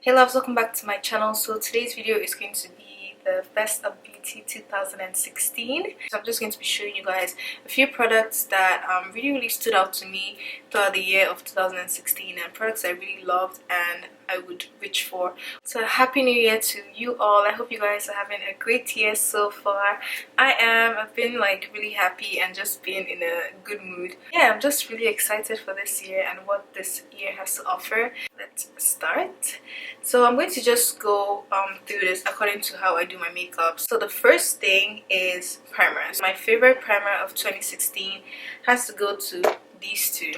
Hey loves, welcome back to my channel. So today's video is going to be the best of beauty 2016. So I'm just going to be showing you guys a few products that really stood out to me throughout the year of 2016 and products I really loved and I would reach for. So happy new year to you all. I hope you guys are having a great year so far. I've been like really happy and just been in a good mood. Yeah, I'm just really excited for this year and what this year has to offer. Let's start. So I'm going to just go through this according to how I do my makeup. So the first thing is primers. My favorite primer of 2016 has to go to these two.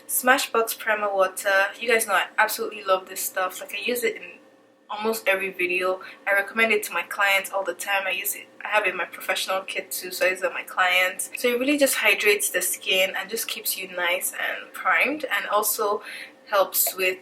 Smashbox primer water. You guys know I absolutely love this stuff. Like, I use it in almost every video. I recommend it to my clients all the time. I have it in my professional kit too, so I use it on my clients. So it really just hydrates the skin and just keeps you nice and primed, and also helps with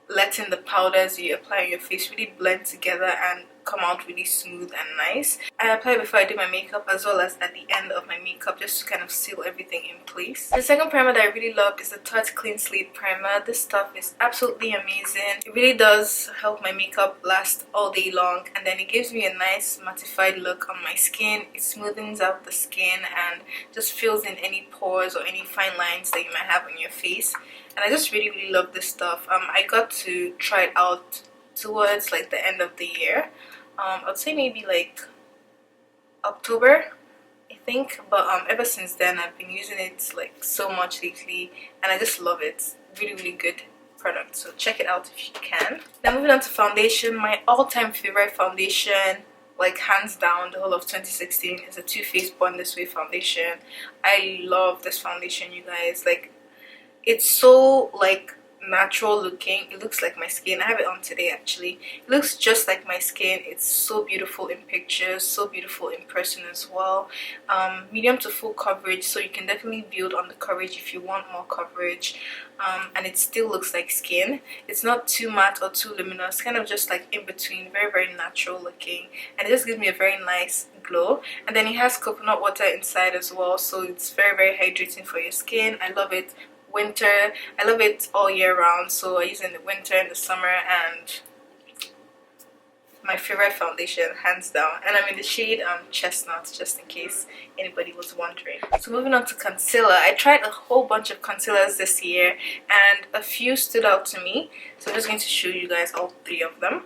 letting the powders you apply on your face really blend together and come out really smooth and nice. I apply it before I do my makeup as well as at the end of my makeup, just to kind of seal everything in place. The second primer that I really love is the Tarte Clean Slate primer. This stuff is absolutely amazing. It really does help my makeup last all day long, and then it gives me a nice mattified look on my skin. It smoothens out the skin and just fills in any pores or any fine lines that you might have on your face. And I just really love this stuff. I got to try it out towards like the end of the year. I'd say maybe like October, I think, but ever since then I've been using it like so much lately, and I just love it. Really good product, so check it out if you can. Now moving on to foundation. My all-time favorite foundation, like hands down the whole of 2016, is a Too Faced Born This Way foundation. I love this foundation, you guys. Like, it's so like natural looking. It looks like my skin. I have it on today actually. It looks just like my skin. It's so beautiful in pictures, so beautiful in person as well. Medium to full coverage, so you can definitely build on the coverage if you want more coverage. And it still looks like skin. It's not too matte or too luminous, kind of just like in between. Very natural looking, and it just gives me a very nice glow. And then it has coconut water inside as well, so it's very hydrating for your skin. I love it. Winter, I love it all year round, so I use it in the winter and the summer, and my favorite foundation hands down. And I'm in the shade chestnut, just in case anybody was wondering. So moving on to concealer. I tried a whole bunch of concealers this year and a few stood out to me, so I'm just going to show you guys all three of them.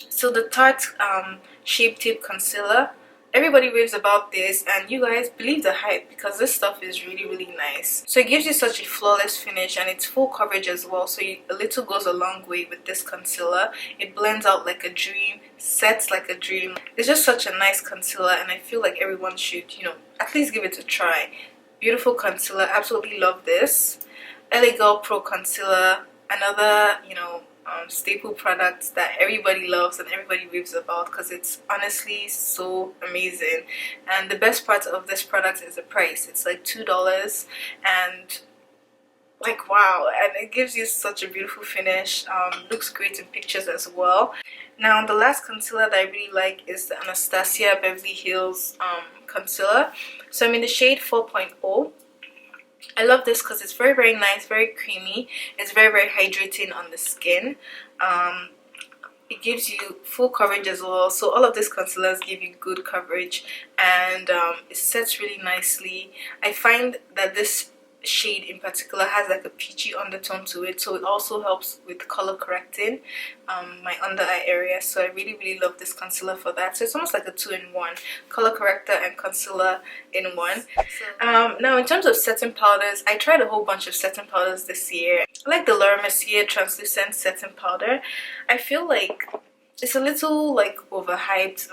So the Tarte Shape Tape Concealer. Everybody raves about this, and you guys believe the hype because this stuff is really nice. So it gives you such a flawless finish, and it's full coverage as well, so a little goes a long way with this concealer. It blends out like a dream, sets like a dream. It's just such a nice concealer, and I feel like everyone should, you know, at least give it a try. Beautiful concealer, absolutely love this. LA Girl Pro Concealer, another, you know, staple products that everybody loves and everybody raves about because it's honestly so amazing. And the best part of this product is the price. It's like $2, and like wow, and it gives you such a beautiful finish. Looks great in pictures as well. Now the last concealer that I really like is the Anastasia Beverly Hills concealer. So I'm in the shade 4.0. I love this because it's very nice, very creamy. It's very hydrating on the skin. It gives you full coverage as well, so all of these concealers give you good coverage, and it sets really nicely. I find that this shade in particular has like a peachy undertone to it, so it also helps with color correcting my under eye area. So I really love this concealer for that. So it's almost like a 2-in-1, color corrector and concealer in one. Now in terms of setting powders, I tried a whole bunch of setting powders this year. I like the Mercier translucent setting powder. I feel like it's a little like overhyped.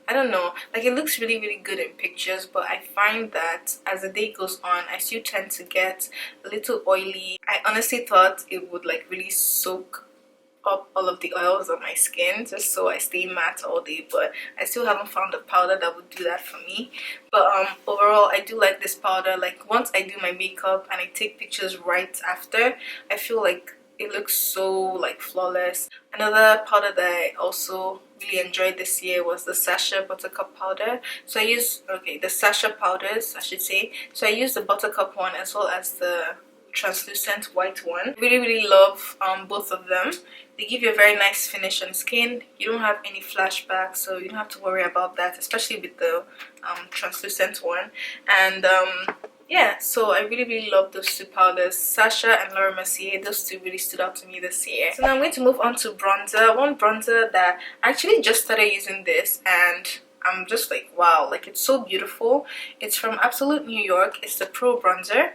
I don't know, like it looks really good in pictures, but I find that as the day goes on I still tend to get a little oily. I honestly thought it would like really soak up all of the oils on my skin just so I stay matte all day, but I still haven't found a powder that would do that for me. But overall I do like this powder. Like once I do my makeup and I take pictures right after, I feel like it looks so like flawless. Another powder that I also really enjoyed this year was the Sasha buttercup powder. So I use the Sasha powders I should say. So I use the buttercup one as well as the translucent white one. Really love both of them. They give you a very nice finish on skin. You don't have any flashbacks, so you don't have to worry about that, especially with the translucent one. And yeah, so I really love those two powders, Sasha and Laura Mercier. Those two really stood out to me this year. So now I'm going to move on to bronzer. One bronzer that I actually just started using this, and I'm just like, wow, like it's so beautiful. It's from Absolute New York. It's the Pro Bronzer,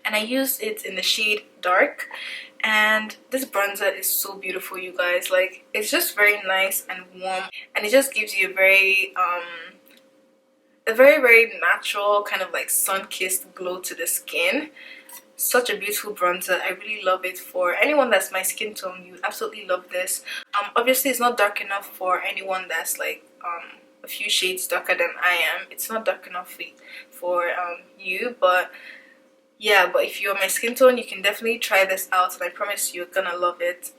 and I used it in the shade Dark. And this bronzer is so beautiful, you guys. Like, it's just very nice and warm, and it just gives you a very natural kind of like sun-kissed glow to the skin. Such a beautiful bronzer. I really love it. For anyone that's my skin tone, you absolutely love this. Obviously it's not dark enough for anyone that's like a few shades darker than I am. It's not dark enough for you, but yeah, but if you're my skin tone, you can definitely try this out, and I promise you're gonna love it.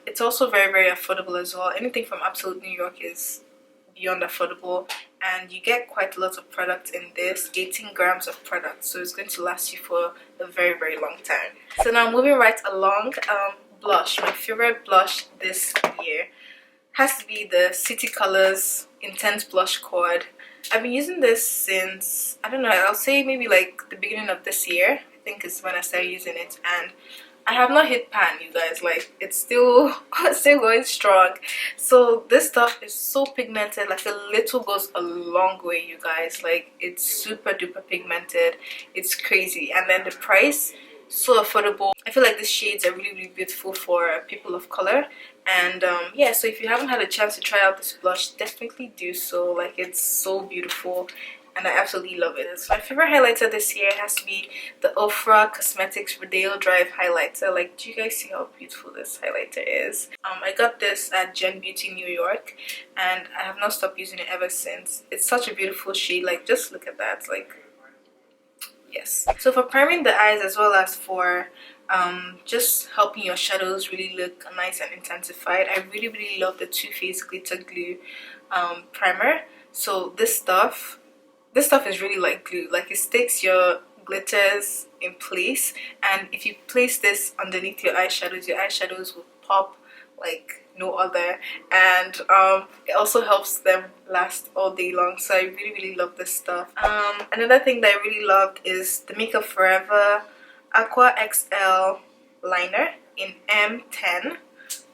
It's also very affordable as well. Anything from Absolute New York is beyond affordable, and you get quite a lot of product in this, 18 grams of product, so it's going to last you for a very long time. So now moving right along, blush. My favorite blush this year has to be the City Colors Intense Blush Quad. I've been using this since, I don't know, I'll say maybe like the beginning of this year. I think is when I started using it, and I have not hit pan, you guys. Like, it's still going strong. So this stuff is so pigmented. Like, a little goes a long way, you guys. Like, it's super duper pigmented. It's crazy. And then the price, so affordable. I feel like these shades are really beautiful for people of color. And yeah, so if you haven't had a chance to try out this blush, definitely do so. Like, it's so beautiful, and I absolutely love it. So my favorite highlighter this year has to be the Ofra Cosmetics Rodeo Drive highlighter. Like, do you guys see how beautiful this highlighter is? I got this at Gen Beauty New York, and I have not stopped using it ever since. It's such a beautiful shade. Like, just look at that. Like, yes. So for priming the eyes, as well as for just helping your shadows really look nice and intensified, I really love the Too Faced Glitter Glue primer. So this stuff is really like glue. Like, it sticks your glitters in place, and if you place this underneath your eyeshadows will pop like no other. And it also helps them last all day long. So I really love this stuff. Another thing that I really loved is the Makeup Forever Aqua XL liner in M10,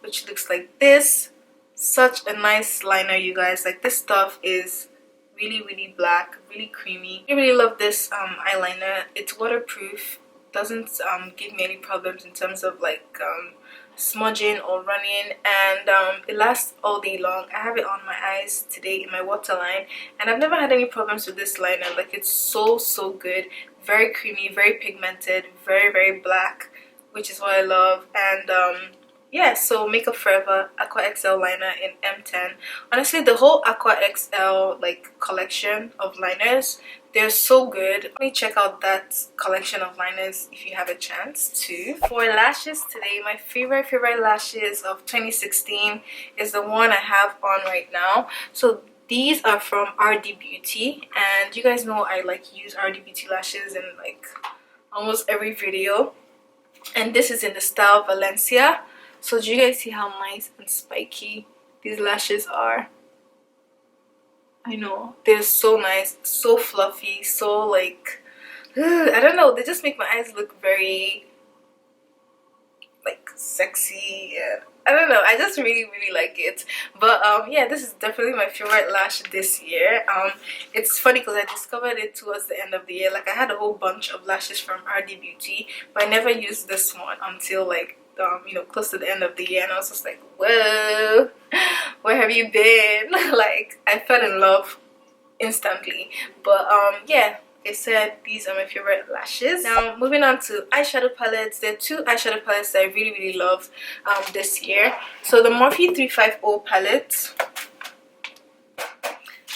which looks like this. Such a nice liner, you guys. Like, this stuff is really black, really creamy. I really love this eyeliner. It's waterproof, doesn't give me any problems in terms of like smudging or running, and it lasts all day long. I have it on my eyes today in my waterline, and I've never had any problems with this liner. Like, it's so good. Very creamy, very pigmented, very black, which is what I love. And yeah, so Makeup Forever Aqua XL liner in M10. Honestly, the whole Aqua XL like collection of liners, they're so good. Definitely check out that collection of liners if you have a chance to. For lashes today, my favorite lashes of 2016 is the one I have on right now. So these are from RD Beauty, and you guys know I like use RD Beauty lashes in like almost every video, and this is in the style Valencia. So do you guys see how nice and spiky these lashes are? I know, they're so nice, so fluffy, so like, I don't know, they just make my eyes look very like sexy, and I don't know, I just really like it. But yeah, this is definitely my favorite lash this year. It's funny because I discovered it towards the end of the year. Like, I had a whole bunch of lashes from RD Beauty, but I never used this one until like you know, close to the end of the year, and I was just like, whoa, where have you been? Like, I fell in love instantly. But yeah, like I said, these are my favorite lashes. Now moving on to eyeshadow palettes. There are two eyeshadow palettes that I really love this year. So the Morphe 350 palette,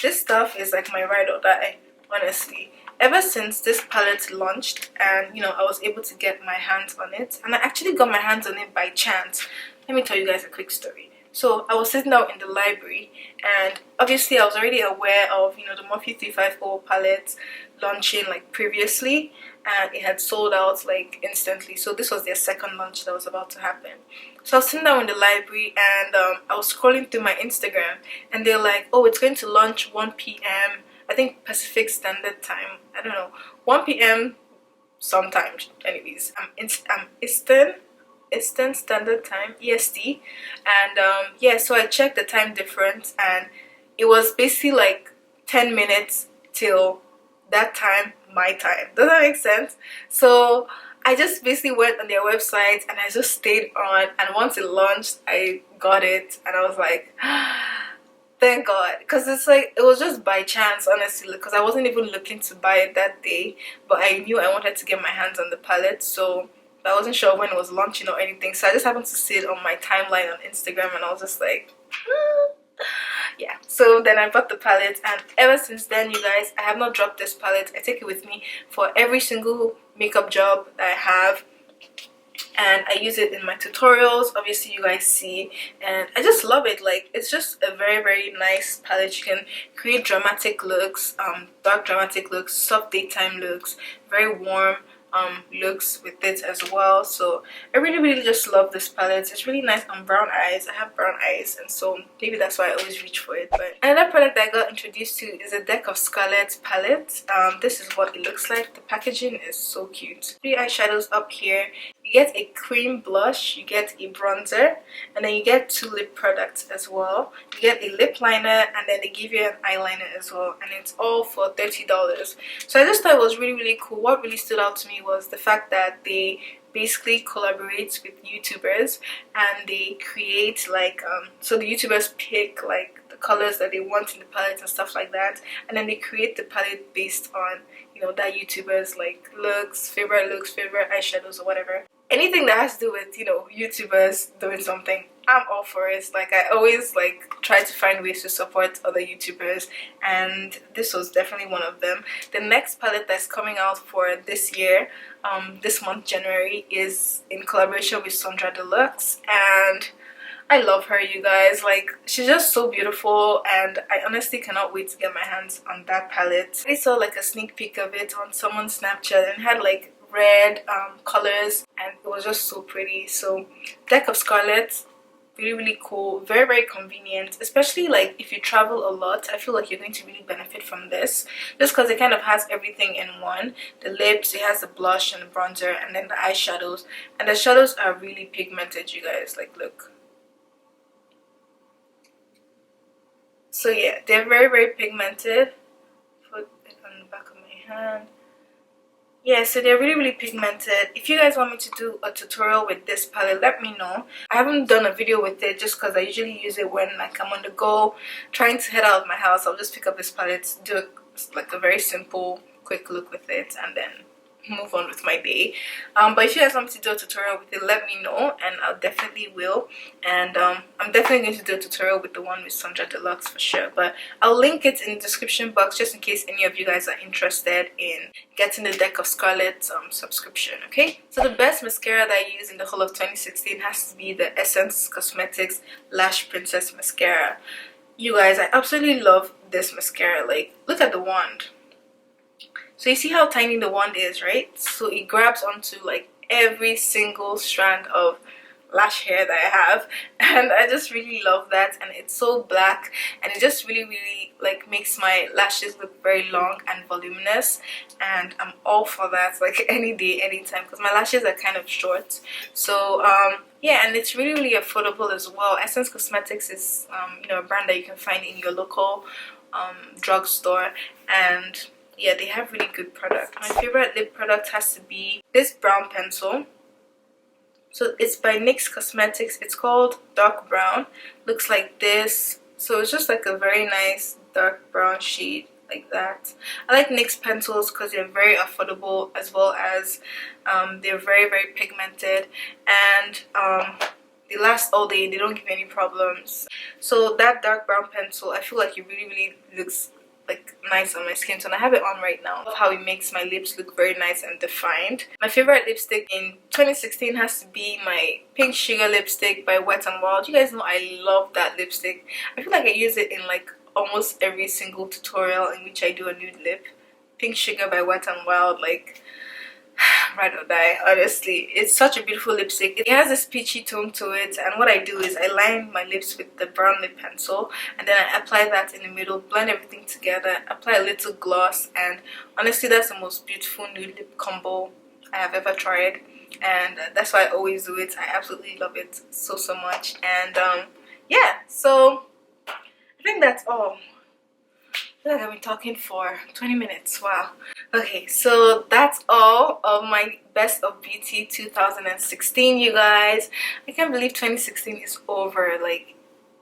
this stuff is like my ride or die, honestly. Ever since this palette launched, and you know, I was able to get my hands on it, and I actually got my hands on it by chance. Let me tell you guys a quick story. So I was sitting out in the library, and obviously I was already aware of, you know, the Morphe 350 palette launching like previously, and it had sold out like instantly. So this was their second launch that was about to happen. So I was sitting down in the library, and I was scrolling through my Instagram, and they're like, oh, it's going to launch 1 p.m. I think Pacific Standard Time. I don't know, 1 p.m. sometimes. Anyways, I'm Eastern Standard Time, EST, and yeah, so I checked the time difference, and it was basically like 10 minutes till that time, my time. Does that make sense? So I just basically went on their website, and I just stayed on, and once it launched, I got it, and I was like, thank God, because it's like, it was just by chance, honestly, because I wasn't even looking to buy it that day, but I knew I wanted to get my hands on the palette, so I wasn't sure when it was launching or anything, so I just happened to see it on my timeline on Instagram, and I was just like, yeah. So then I bought the palette, and ever since then, you guys, I have not dropped this palette. I take it with me for every single makeup job that I have, and I use it in my tutorials, obviously you guys see, and I just love it. Like, it's just a very nice palette. You can create dramatic looks, dark dramatic looks, soft daytime looks, very warm looks with it as well. So I really just love this palette. It's really nice on brown eyes. I have brown eyes, and so maybe that's why I always reach for it. But another product that I got introduced to is a Deck of Scarlet palette. This is what it looks like. The packaging is so cute. 3 eyeshadows up here. You get a cream blush, you get a bronzer, and then you get 2 lip products as well. You get a lip liner, and then they give you an eyeliner as well, and it's all for $30. So I just thought it was really cool. What really stood out to me was the fact that they basically collaborate with YouTubers, and they create like so the YouTubers pick like the colors that they want in the palette and stuff like that, and then they create the palette based on, you know, that YouTuber's like favorite looks, favorite eyeshadows, or whatever. Anything that has to do with, you know, YouTubers doing something, I'm all for it. Like, I always like try to find ways to support other YouTubers, and this was definitely one of them. The next palette that's coming out for this year, this month, January, is in collaboration with Sandra Deluxe, and I love her, you guys. Like, she's just so beautiful, and I honestly cannot wait to get my hands on that palette. I saw like a sneak peek of it on someone's Snapchat, and it had like red colors, and it was just so pretty. So Deck of Scarlet, really cool, very convenient, especially like if you travel a lot. I feel like you're going to really benefit from this, just because it kind of has everything in one. The lips, it has the blush and the bronzer, and then the eyeshadows, and the shadows are really pigmented, you guys. Like, look. So yeah, they're very pigmented. Put it on the back of my hand. Yeah, so they're really pigmented. If you guys want me to do a tutorial with this palette, let me know. I haven't done a video with it just because I usually use it when like I'm on the go, trying to head out of my house. I'll just pick up this palette, do like a very simple quick look with it, and then move on with my day. But if you guys want me to do a tutorial with it, let me know, and I'll definitely will. And I'm definitely going to do a tutorial with the one with Sandra Deluxe for sure, but I'll link it in the description box just in case any of you guys are interested in getting the Deck of Scarlet subscription. Okay, so the best mascara that I use in the whole of 2016 has to be the Essence Cosmetics Lash Princess mascara. You guys, I absolutely love this mascara. Like, look at the wand. So you see how tiny the wand is, right? So it grabs onto like every single strand of lash hair that I have, and I just really love that. And it's so black, and it just really like makes my lashes look very long and voluminous, and I'm all for that, like any day, anytime, because my lashes are kind of short. So yeah, and it's really affordable as well. Essence Cosmetics is you know, a brand that you can find in your local drugstore, and yeah, they have really good products. My favorite lip product has to be this brown pencil. So it's by NYX Cosmetics. It's called Dark Brown. Looks like this. So it's just like a very nice dark brown shade like that. I like NYX pencils because they're very affordable, as well as they're very pigmented, and they last all day. They don't give any problems. So that dark brown pencil, I feel like it really looks like nice on my skin tone. I have it on right now. I love how it makes my lips look very nice and defined. My favorite lipstick in 2016 has to be my Pink Sugar lipstick by Wet n Wild. You guys know I love that lipstick. I feel like I use it in like almost every single tutorial in which I do a nude lip. Pink Sugar by Wet n Wild, like ride or die. Honestly, it's such a beautiful lipstick. It has this peachy tone to it, and what I do is I line my lips with the brown lip pencil, and then I apply that in the middle, blend everything together, apply a little gloss, and honestly that's the most beautiful nude lip combo I have ever tried, and that's why I always do it. I absolutely love it so much. And yeah, so I think that's all. I feel like I've been talking for 20 minutes. Wow. Okay, so that's all of my best of beauty 2016, you guys. I can't believe 2016 is over. Like,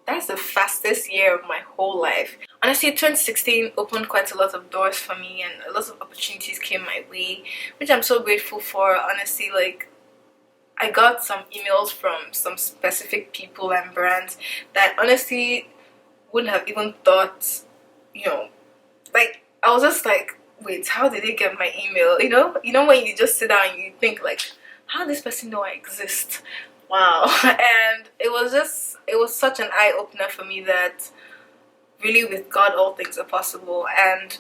that's the fastest year of my whole life. Honestly, 2016 opened quite a lot of doors for me, and a lot of opportunities came my way, which I'm so grateful for. Honestly, like, I got some emails from some specific people and brands that honestly wouldn't have even thought, you know, like, I was just like, wait, how did they get my email? You know when you just sit down and you think like, how does this person know I exist? Wow. And it was such an eye-opener for me that really with God all things are possible. And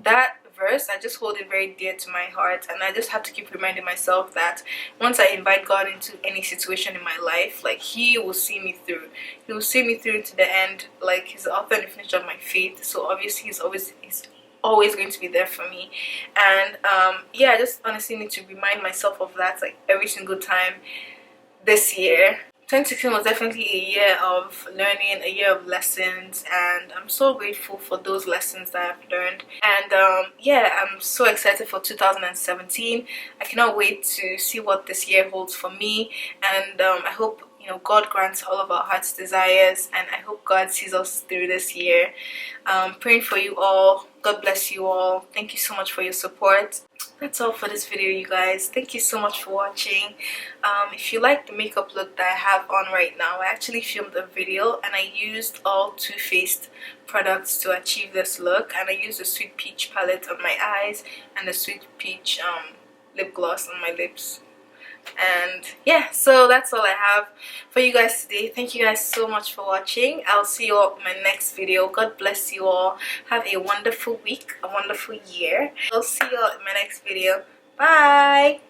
that verse, I just hold it very dear to my heart, and I just have to keep reminding myself that once I invite God into any situation in my life, like, He will see me through. He will see me through to the end. Like, He's the author and the finisher of my faith, so obviously He's always going to be there for me. And yeah, I just honestly need to remind myself of that, like, every single time this year. 2016 was definitely a year of learning, a year of lessons, and I'm so grateful for those lessons that I've learned. And yeah, I'm so excited for 2017. I cannot wait to see what this year holds for me, and I hope, you know, God grants all of our heart's desires, and I hope God sees us through this year. Praying for you all. God bless you all. Thank you so much for your support. That's all for this video, you guys. Thank you so much for watching. If you like the makeup look that I have on right now, I actually filmed a video and I used all Too Faced products to achieve this look, and I used the Sweet Peach palette on my eyes and the Sweet Peach lip gloss on my lips. And yeah, so that's all I have for you guys today. Thank you guys so much for watching. I'll see you all in my next video. God bless you all. Have a wonderful week, a wonderful year. I'll see you all in my next video. Bye.